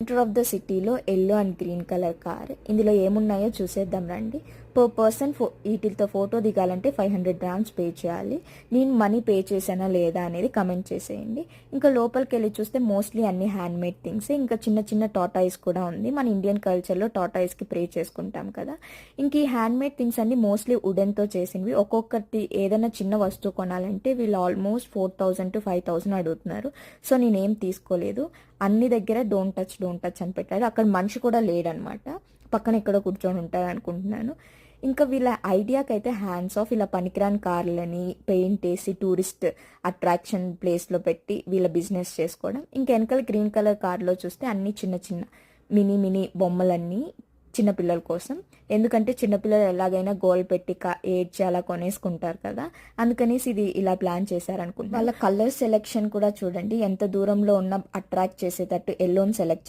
Centre of the సిటీలో yellow and green colour car. ఇందులో ఏమున్నాయో చూసేద్దాం రండి. పర్ పర్సన్ వీటితో ఫోటో దిగాలంటే 500 grams పే చేయాలి. నేను మనీ పే చేశానా లేదా అనేది కమెంట్ చేసేయండి. ఇంకా లోపలికి వెళ్ళి చూస్తే మోస్ట్లీ అన్ని హ్యాండ్ మేడ్ థింగ్స్. ఇంకా చిన్న చిన్న టాటాయిస్ కూడా ఉంది. మన ఇండియన్ కల్చర్లో టాటాయిస్కి ప్రే చేసుకుంటాం కదా. ఇంక ఈ హ్యాండ్ మేడ్ థింగ్స్ అన్ని మోస్ట్లీ వుడెన్తో చేసినవి. ఒక్కొక్కటి ఏదైనా చిన్న వస్తువు కొనాలంటే వీళ్ళు ఆల్మోస్ట్ 4000 to 5000 అడుగుతున్నారు. సో నేనేం తీసుకోలేదు. అన్ని దగ్గర డోంట్ టచ్ అని పెట్టాడు. అక్కడ మనిషి కూడా లేడనమాట. పక్కన ఎక్కడో కూర్చొని ఉంటారు అనుకుంటున్నాను. ఇంకా వీళ్ళ ఐడియాకి అయితే హ్యాండ్స్ ఆఫ్. ఇలా పనికిరాని కార్లని పెయింట్ వేసి టూరిస్ట్ అట్రాక్షన్ ప్లేస్లో పెట్టి వీళ్ళ బిజినెస్ చేసుకోవడం. ఇంకా వెనకాల గ్రీన్ కలర్ కార్లో చూస్తే అన్ని చిన్న చిన్న మినీ బొమ్మలన్నీ చిన్నపిల్లల కోసం. ఎందుకంటే చిన్నపిల్లలు ఎలాగైనా గోల్ పెట్టి ఏడ్చి అలా కొనేసుకుంటారు కదా, అందుకనేసి ఇది ఇలా ప్లాన్ చేశారనుకుంటున్నాను. వాళ్ళ కలర్ సెలెక్షన్ కూడా చూడండి ఎంత దూరంలో ఉన్న అట్రాక్ట్ చేసేటట్టు ఎల్లోని సెలెక్ట్